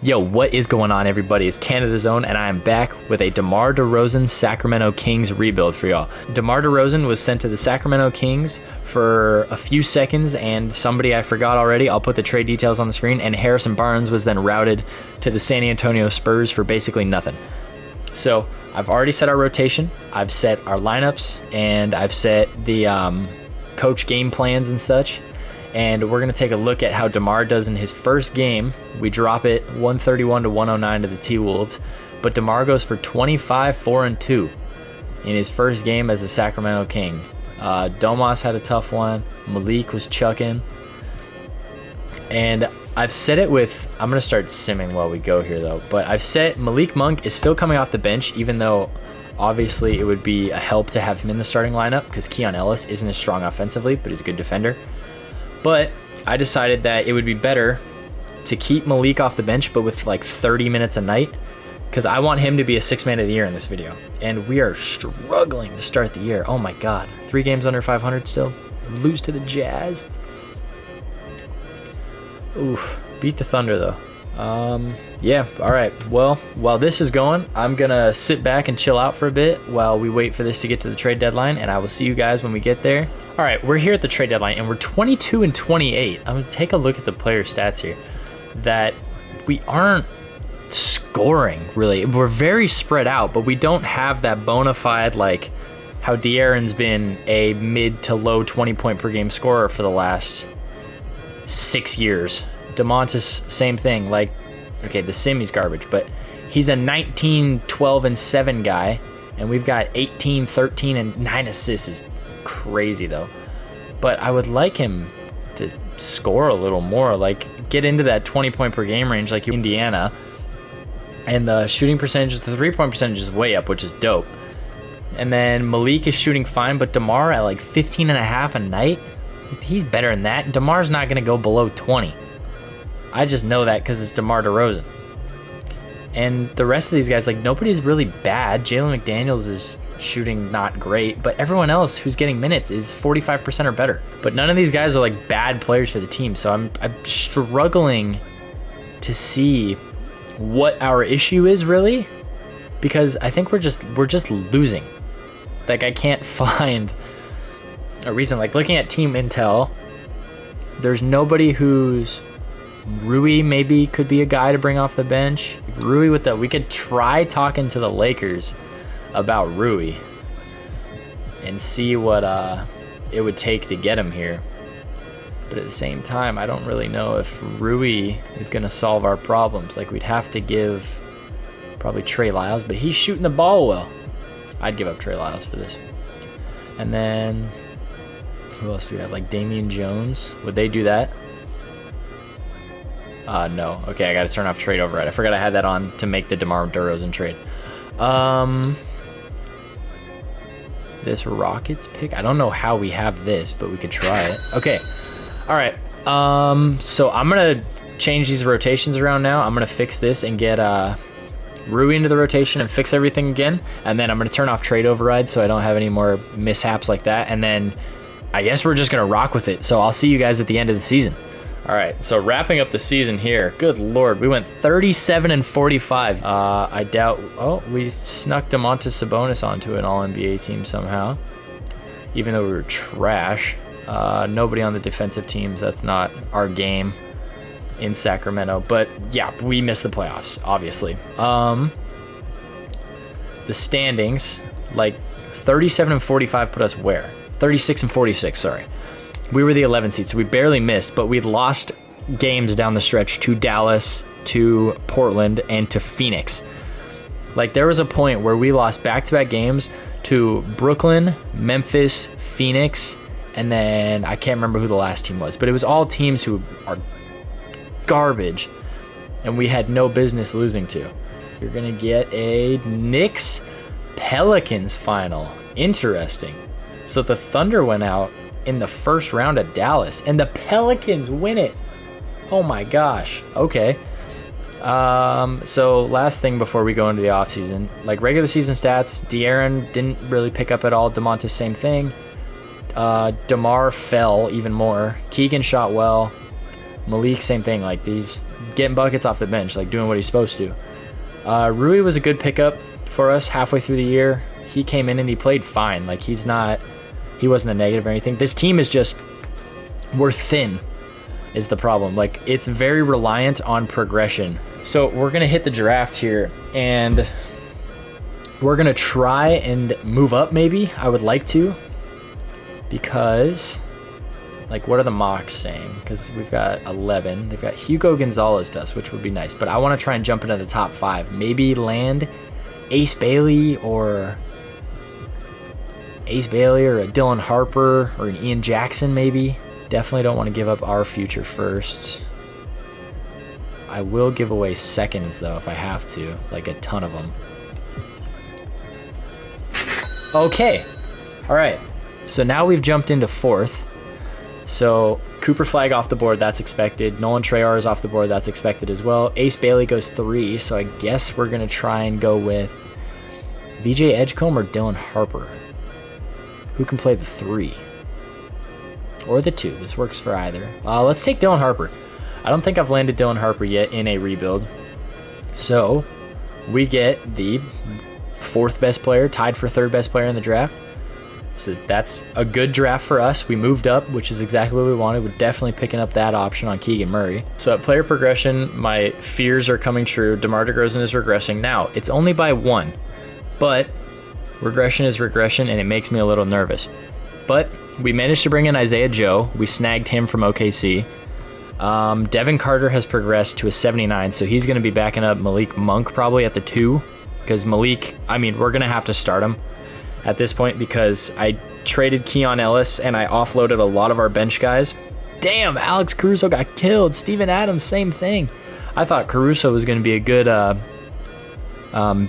Yo, what is going on, everybody? It's Canada's Own, and I am back with a Demar Derozan Sacramento Kings rebuild for y'all. Demar Derozan was sent to the Sacramento Kings for a few seconds, and somebody I forgot already, I'll put the trade details on the screen, and Harrison Barnes was then routed to the San Antonio Spurs for basically nothing. So, I've already set our rotation, I've set our lineups, and I've set the coach game plans and such. And we're going to take a look at how DeMar does in his first game. We drop it 131 to 109 to the T-Wolves. But DeMar goes for 25, 4, and 2 in his first game as a Sacramento King. Domas had a tough one. Malik was chucking. And I've set it with... I'm going to start simming while we go here, though. But I've set Malik Monk is still coming off the bench, even though obviously it would be a help to have him in the starting lineup because Keon Ellis isn't as strong offensively, but he's a good defender. But I decided that it would be better to keep Malik off the bench, but with like 30 minutes a night, because I want him to be a 6th man of the year in this video. And we are struggling to start the year. Oh my God. 3 games under 500 still. Lose to the Jazz. Oof. Beat the Thunder though. Yeah, all right. Well, while this is going, I'm going to sit back and chill out for a bit while we wait for this to get to the trade deadline, and I will see you guys when we get there. All right, we're here at the trade deadline, and we're 22 and 28. I'm going to take a look at the player stats here. That we aren't scoring, really. We're very spread out, but we don't have that bona fide, like, how De'Aaron's been a mid to low 20-point per game scorer for the last 6 years. DeMontis, same thing. Like, okay, the Simmy's garbage, but he's a 19, 12, and 7 guy, and we've got 18, 13, and 9 assists. Is crazy, though. But I would like him to score a little more, like get into that 20-point per game range like Indiana. And the shooting percentage, the 3-point percentage is way up, which is dope. And then Malik is shooting fine, but DeMar at like 15 and a half a night, he's better than that. DeMar's not going to go below 20. I just know that because it's DeMar Derozan. And the rest of these guys, like, nobody's really bad. Jalen McDaniels is shooting not great, but everyone else who's getting minutes is 45% or better. But none of these guys are like bad players for the team, so I'm struggling to see what our issue is really, because I think we're just losing. Like, I can't find a reason. Like, looking at team intel, there's nobody who's... Rui maybe could be a guy to bring off the bench. Rui with the... We could try talking to the Lakers about Rui and see what it would take to get him here. But at the same time, I don't really know if Rui is going to solve our problems. Like, we'd have to give probably Trey Lyles, but he's shooting the ball well. I'd give up Trey Lyles for this. And then who else do we have? Like Damian Jones. Would they do that? No. Okay, I gotta turn off trade override. I forgot I had that on to make the DeMar Derozan trade. This Rockets pick, I don't know how we have this, but we could try it. Okay. Alright. So I'm gonna change these rotations around now. I'm gonna fix this and get Rui into the rotation and fix everything again. And then I'm gonna turn off trade override so I don't have any more mishaps like that. And then I guess we're just gonna rock with it. So I'll see you guys at the end of the season. All right, so wrapping up the season here. Good Lord, we went 37 and 45. I doubt... Oh, we snuck Domantas Sabonis onto an All-NBA team somehow, even though we were trash. Nobody on the defensive teams. That's not our game in Sacramento. But yeah, we missed the playoffs, obviously. The standings, like 37 and 45 put us where? 36 and 46, sorry. We were the 11th seed, so we barely missed, but we'd lost games down the stretch to Dallas, to Portland, and to Phoenix. Like, there was a point where we lost back-to-back games to Brooklyn, Memphis, Phoenix, and then I can't remember who the last team was, but it was all teams who are garbage, and we had no business losing to. You're going to get a Knicks-Pelicans final. Interesting. So the Thunder went out in the first round at Dallas, and the Pelicans win it. Oh my gosh. Okay. So last thing before we go into the offseason, like regular season stats, De'Aaron didn't really pick up at all. DeMontis, same thing. DeMar fell even more. Keegan shot well. Malik, same thing. Like, these getting buckets off the bench, like doing what he's supposed to. Rui was a good pickup for us halfway through the year. He came in and he played fine. Like, he wasn't a negative or anything. This team is just, we're thin is the problem. Like, it's very reliant on progression. So we're going to hit the draft here, and we're going to try and move up maybe. I would like to, because, like, what are the mocks saying? Because we've got 11. They've got Hugo Gonzalez to us, which would be nice. But I want to try and jump into the top 5. Maybe land Ace Bailey or a Dylan Harper or an Ian Jackson maybe. Definitely don't want to give up our future first. I will give away seconds though if I have to, like a ton of them. Okay, all right. So now we've jumped into 4th. So Cooper Flag off the board, that's expected. Nolan Trayar is off the board, that's expected as well. Ace Bailey goes 3, so I guess we're gonna try and go with VJ Edgecombe or Dylan Harper. Who can play the 3? Or the 2, this works for either. Let's take Dylan Harper. I don't think I've landed Dylan Harper yet in a rebuild. So we get the 4th best player, tied for 3rd best player in the draft. So that's a good draft for us. We moved up, which is exactly what we wanted. We're definitely picking up that option on Keegan Murray. So at player progression, my fears are coming true. Demar Derozan is regressing. Now, it's only by 1, but regression is regression, and it makes me a little nervous. But we managed to bring in Isaiah Joe. We snagged him from OKC. Devin Carter has progressed to a 79, so he's going to be backing up Malik Monk probably at the 2, because Malik, I mean, we're going to have to start him at this point because I traded Keon Ellis and I offloaded a lot of our bench guys. Damn, Alex Caruso got killed. Steven Adams, same thing. I thought Caruso was going to be a good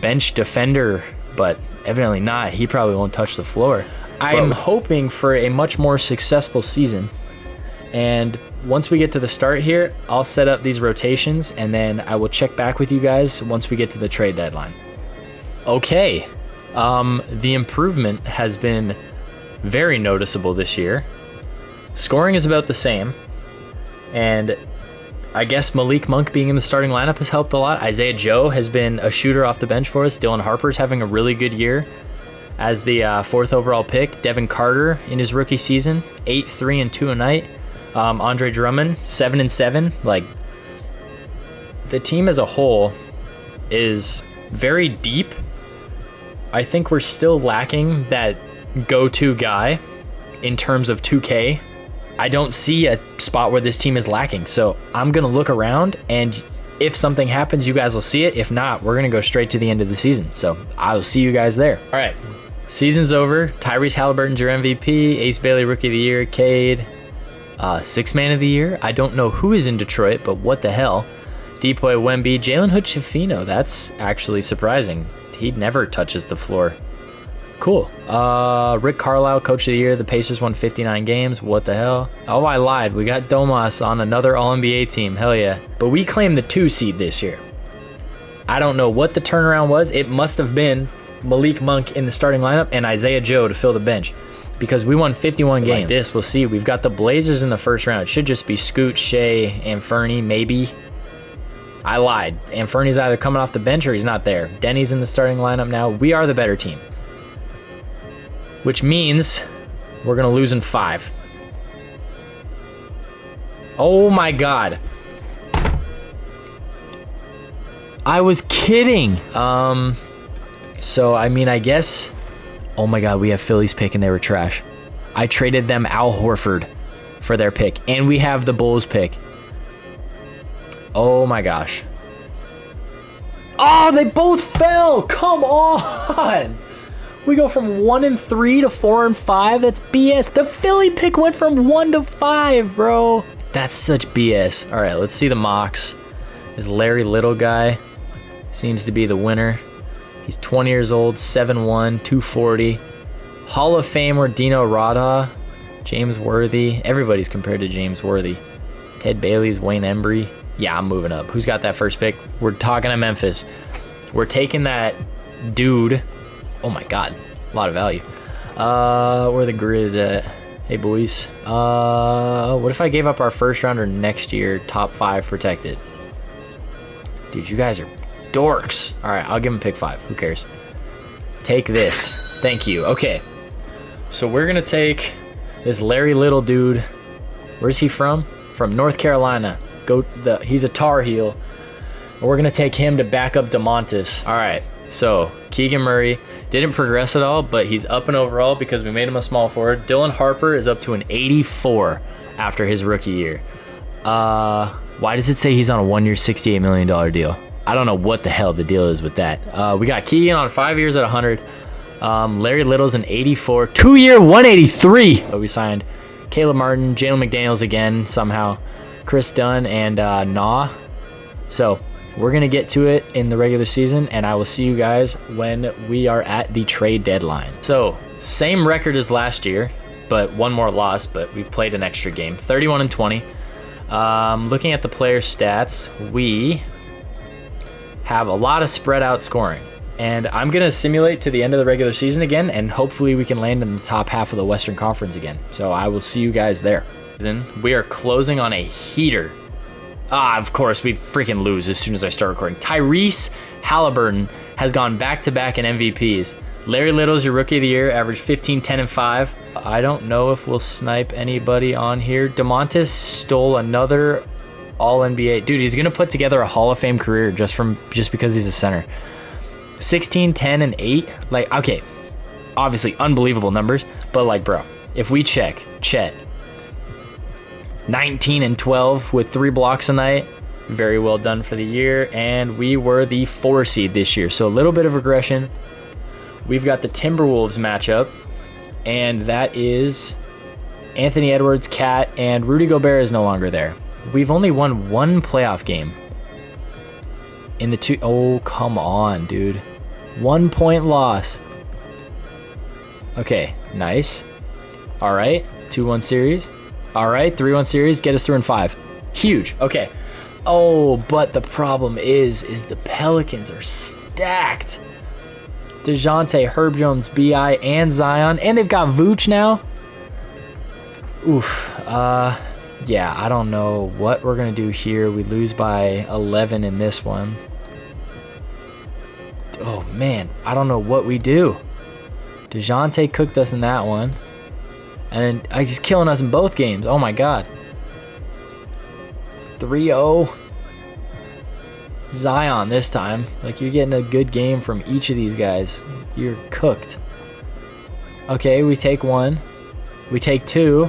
bench defender, but evidently not. He probably won't touch the floor. I'm hoping for a much more successful season, and once we get to the start here, I'll set up these rotations, and then I will check back with you guys once we get to the trade deadline. Okay, the improvement has been very noticeable this year. Scoring is about the same, and I guess Malik Monk being in the starting lineup has helped a lot. Isaiah Joe has been a shooter off the bench for us. Dylan Harper's having a really good year as the 4th overall pick. Devin Carter in his rookie season, 8, 3, and 2 a night. Andre Drummond, 7 and 7. Like, the team as a whole is very deep. I think we're still lacking that go-to guy in terms of 2K. I don't see a spot where this team is lacking, so I'm going to look around, and if something happens, you guys will see it. If not, we're going to go straight to the end of the season, so I'll see you guys there. All right, season's over. Tyrese Halliburton's your MVP. Ace Bailey Rookie of the Year. Cade, 6th Man of the Year. I don't know who is in Detroit, but what the hell. Depoy Wemby. Jalen Hood-Schifino. That's actually surprising. He never touches the floor. Cool. Rick Carlisle, Coach of the Year. The Pacers won 59 games. What the hell? Oh, I lied. We got Domas on another All-NBA team. Hell yeah. But we claimed the 2 seed this year. I don't know what the turnaround was. It must have been Malik Monk in the starting lineup and Isaiah Joe to fill the bench, because we won 51 games. Like this, we'll see. We've got the Blazers in the first round. It should just be Scoot, Shea, and Fernie, maybe. I lied. And Fernie's either coming off the bench or he's not there. Denny's in the starting lineup now. We are the better team, which means we're going to lose in 5. Oh my God. I was kidding. So, I mean, I guess... Oh my God, we have Phillies pick and they were trash. I traded them Al Horford for their pick, and we have the Bulls pick. Oh my gosh. Oh, they both fell. Come on. We go from 1 and 3 to 4 and 5. That's BS. The Philly pick went from 1 to 5, bro. That's such BS. All right, let's see the mocks. This Larry Little guy seems to be the winner. He's 20 years old, 7'1", 240. Hall of Famer Dino Rada, James Worthy. Everybody's compared to James Worthy. Ted Bailey's Wayne Embry. Yeah, I'm moving up. Who's got that first pick? We're talking to Memphis. We're taking that dude. Oh my God, a lot of value. Where the Grizz at? Hey boys. What if I gave up our first rounder next year, top 5 protected? Dude, you guys are dorks. All right, I'll give him pick 5. Who cares? Take this. Thank you. Okay. So we're going to take this Larry Little dude. Where's he from? From North Carolina. He's a Tar Heel. We're going to take him to back up DeMontis. All right. So Keegan Murray didn't progress at all, but he's up in overall because we made him a small forward. Dylan Harper is up to an 84 after his rookie year. Why does it say he's on a 1-year, $68 million deal? I don't know what the hell the deal is with that. We got Keegan on 5 years at 100. Larry Little's an 84. 2-year, 183. We signed Caleb Martin, Jalen McDaniels again somehow, Chris Dunn, and Nah. So we're going to get to it in the regular season, and I will see you guys when we are at the trade deadline. So same record as last year, but one more loss, but we've played an extra game. 31-20. Looking at the player stats, we have a lot of spread out scoring, and I'm going to simulate to the end of the regular season again, and hopefully we can land in the top half of the Western Conference again. So I will see you guys there. We are closing on a heater. Of course, we freaking lose as soon as I start recording. Tyrese Halliburton has gone back-to-back in MVPs. Larry Little's your rookie of the year, averaged 15, 10, and 5. I don't know if we'll snipe anybody on here. DeMontis stole another All-NBA. Dude, he's going to put together a Hall of Fame career just because he's a center. 16, 10, and 8. Like, okay, obviously unbelievable numbers, but like, bro, if we check Chet, 19 and 12 with 3 blocks a night, very well done for the year, and we were the 4 seed this year, so a little bit of regression. We've got the Timberwolves matchup, and that is Anthony Edwards, Cat, and Rudy Gobert is no longer there. We've only won 1 playoff game in the 2. Oh, come on, dude. 1 point loss. Okay, nice. All right, 2-1 series. All right, 3-1 series, get us through in 5. Huge. Okay. Oh, but the problem is the Pelicans are stacked. DeJounte, Herb Jones, B.I., and Zion, and they've got Vooch now. Oof. Yeah, I don't know what we're going to do here. We lose by 11 in this one. Oh, man, I don't know what we do. DeJounte cooked us in that one. And then he's killing us in both games. Oh, my God. 3-0. Zion this time. Like, you're getting a good game from each of these guys. You're cooked. Okay, we take 1. We take 2.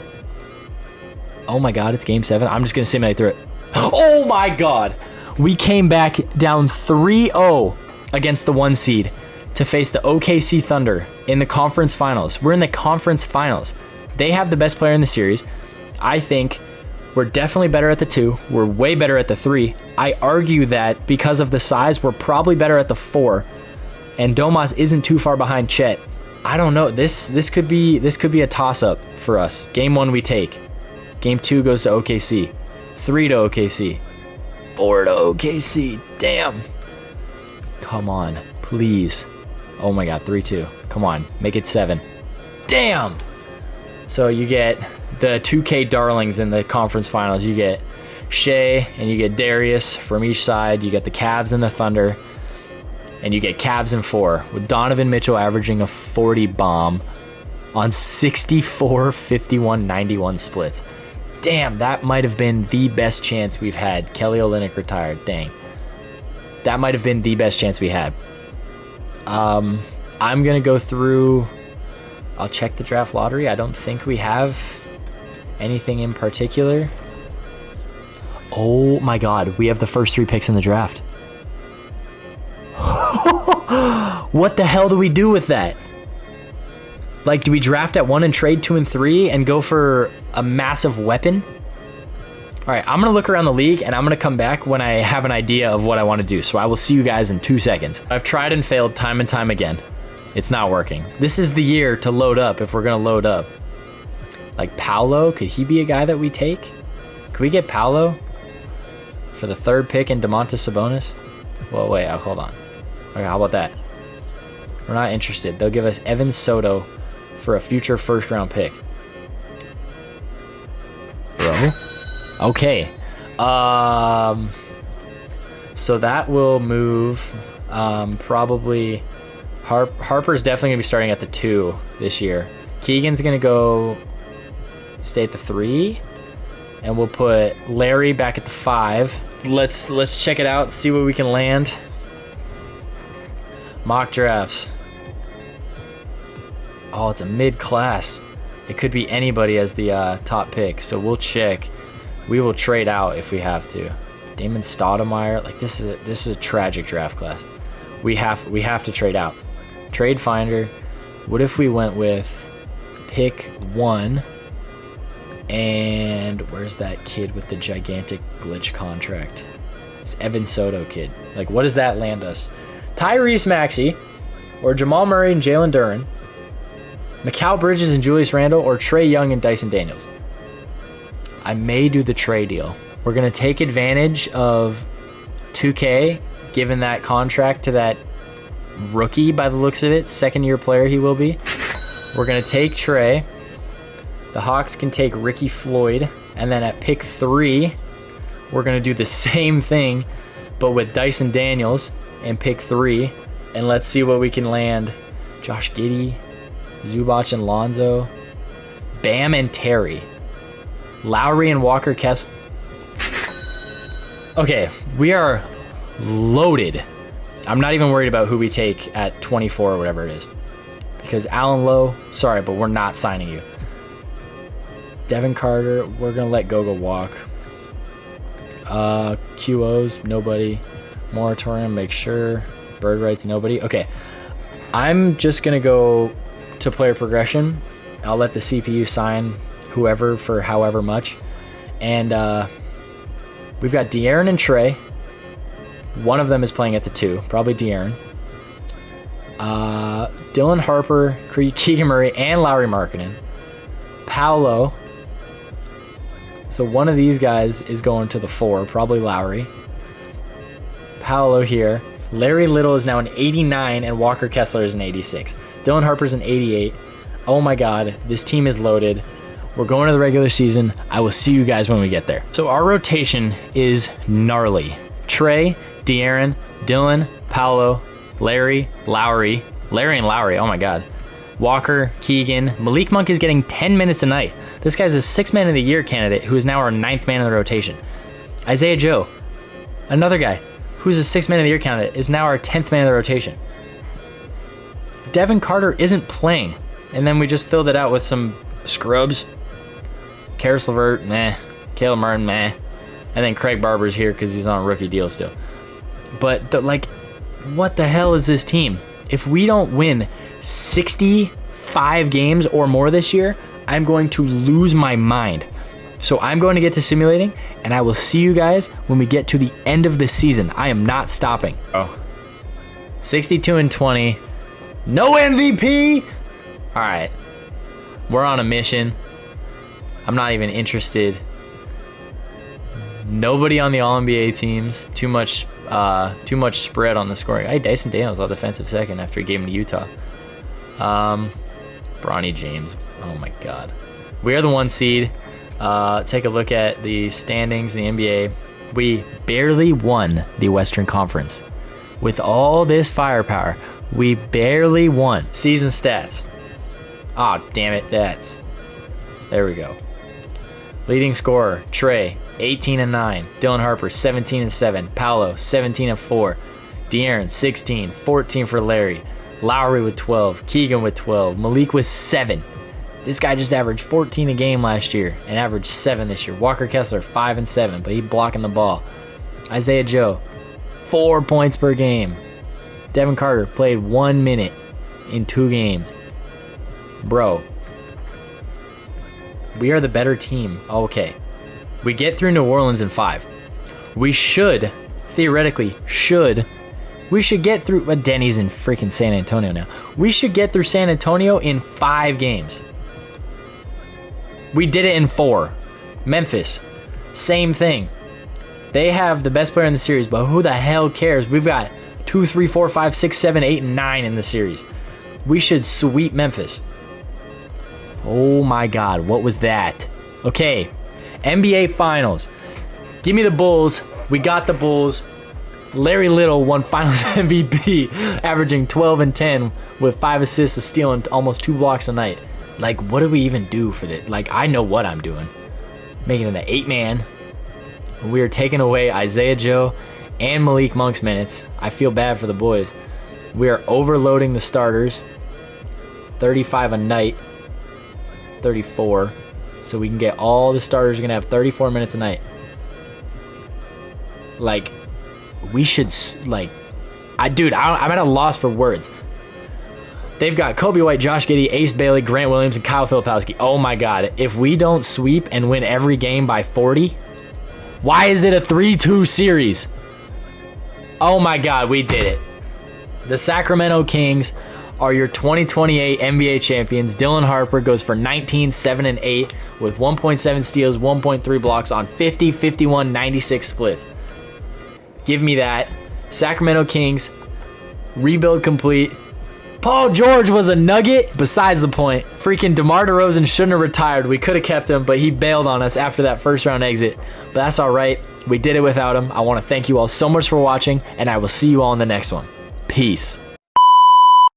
Oh, my God, it's game 7. I'm just going to simulate through it. Oh, my God. We came back down 3-0 against the 1 seed to face the OKC Thunder in the conference finals. We're in the conference finals. They have the best player in the series. I think we're definitely better at the 2. We're way better at the 3. I argue that because of the size, we're probably better at the 4. And Domas isn't too far behind Chet. I don't know. This could be a toss-up for us. Game 1 we take. Game 2 goes to OKC. 3 to OKC. 4 to OKC. Damn. Come on, please. Oh my God, 3-2. Come on, make it 7. Damn. So you get the 2K darlings in the conference finals. You get Shea and you get Darius from each side. You get the Cavs and the Thunder. And you get Cavs in 4 with Donovan Mitchell averaging a 40 bomb on 64, 51, 91 splits. Damn, that might have been the best chance we've had. Kelly Olynyk retired. Dang. That might have been the best chance we had. I'm going to go through... I'll check the draft lottery. I don't think we have anything in particular. Oh my God, we have the first 3 picks in the draft. What the hell do we do with that? Like, do we draft at 1 and trade 2 and 3 and go for a massive weapon? All right, I'm going to look around the league, and I'm going to come back when I have an idea of what I want to do. So I will see you guys in 2 seconds. I've tried and failed time and time again. It's not working. This is the year to load up if we're going to load up. Like Paolo, could he be a guy that we take? Could we get Paolo for the 3rd pick in Domantas Sabonis? Well, wait, hold on. Okay, how about that? We're not interested. They'll give us Evan Soto for a future 1st-round pick. Bro. Okay. So that will move probably. Harper's definitely going to be starting at the 2 this year. Keegan's going to go stay at the 3. And we'll put Larry back at the 5. Let's check it out, see what we can land. Mock drafts. Oh, it's a mid-class. It could be anybody as the top pick, so we'll check. We will trade out if we have to. Damon Stoudemire, like this is a tragic draft class. We have to trade out. Trade finder. What if we went with pick 1? And where's that kid with the gigantic glitch contract? It's Evan Soto kid. Like, what does that land us? Tyrese Maxey, or Jamal Murray and Jalen Duren, Mikal Bridges and Julius Randle, or Trae Young and Dyson Daniels. I may do the Trae deal. We're going to take advantage of 2K, given that contract to that rookie by the looks of it. Second-year player he will be. We're going to take Trae. The Hawks can take Ricky Floyd. And then at pick 3, we're going to do the same thing, but with Dyson Daniels and pick 3. And let's see what we can land. Josh Giddey, Zubac and Lonzo, Bam and Terry, Lowry and Walker Kessler. Okay, we are loaded. I'm not even worried about who we take at 24 or whatever it is. Because Alan Lowe, sorry, but we're not signing you. Devin Carter, we're going to let Goga walk. QOs, nobody. Moratorium, make sure. Bird rights, nobody. Okay, I'm just going to go to player progression. I'll let the CPU sign whoever for however much. And we've got De'Aaron and Trae. One of them is playing at the 2, probably De'Aaron. Dylan Harper, Keegan Murray, and Lauri Markkanen. Paolo. So one of these guys is going to the 4, probably Lowry. Paolo here. Larry Little is now an 89, and Walker Kessler is an 86. Dylan Harper's an 88. Oh my god, this team is loaded. We're going to the regular season. I will see you guys when we get there. So our rotation is gnarly. Trae, De'Aaron, Dylan, Paolo, Larry, Lowry. Larry and Lowry, oh my god. Walker, Keegan. Malik Monk is getting 10 minutes a night. This guy's a 6th man of the year candidate who is now our 9th man in the rotation. Isaiah Joe, another guy who's a 6th man of the year candidate, is now our 10th man in the rotation. Devin Carter isn't playing. And then we just filled it out with some scrubs. Karis LeVert, meh. Caleb Martin, meh. And then Craig Barber's here because he's on a rookie deal still. But, what the hell is this team? If we don't win 65 games or more this year, I'm going to lose my mind. So I'm going to get to simulating, and I will see you guys when we get to the end of the season. I am not stopping. 62-20. No MVP! Alright. We're on a mission. I'm not even interested. Nobody on the All-NBA teams. Too much spread on the scoring. Hey, Dyson Daniels on defensive second after he gave him to Utah. Bronny James. Oh my god. We are the 1 seed. Take a look at the standings in the NBA. We barely won the Western Conference. With all this firepower, we barely won. Season stats. Ah, damn it, that's. There we go. Leading scorer, Trae, 18-9. Dylan Harper, 17-7. Paolo, 17-4. De'Aaron, 16. 14 for Larry. Lowry with 12. Keegan with 12. Malik with 7. This guy just averaged 14 a game last year and averaged 7 this year. Walker Kessler, 5-7, but he blocking the ball. Isaiah Joe, 4 points per game. Devin Carter played 1 minute in 2 games. Bro, we are the better team. Okay. We get through New Orleans in 5. We should, theoretically, we should get through, Denny's in freaking San Antonio now. We should get through San Antonio in 5 games. We did it in 4. Memphis, same thing. They have the best player in the series, but who the hell cares? We've got 2, 3, 4, 5, 6, 7, 8, and 9 in the series. We should sweep Memphis. Oh my god, what was that? Okay, NBA Finals. Give me the Bulls. We got the Bulls. Larry Little won Finals MVP, averaging 12 and 10 with 5 assists, a steal, and almost 2 blocks a night. Like, what do we even do for this? Like, I know what I'm doing. Making it an 8-man. We are taking away Isaiah Joe and Malik Monk's minutes. I feel bad for the boys. We are overloading the starters. 35 a night. 34. So we can get all the starters are going to have 34 minutes a night. Like, we should, like, I'm at a loss for words. They've got Kobe White, Josh Giddey, Ace Bailey, Grant Williams, and Kyle Filipowski. Oh my God. If we don't sweep and win every game by 40, why is it a 3-2 series? Oh my God, we did it. The Sacramento Kings are your 2028 NBA champions. Dylan Harper goes for 19, 7, and 8 with 1.7 steals, 1.3 blocks on 50, 51, 96 splits. Give me that. Sacramento Kings, rebuild complete. Paul George was a nugget. Besides the point, freaking Demar Derozan shouldn't have retired. We could have kept him, but he bailed on us after that first round exit. But that's all right. We did it without him. I want to thank you all so much for watching, and I will see you all in the next one. Peace.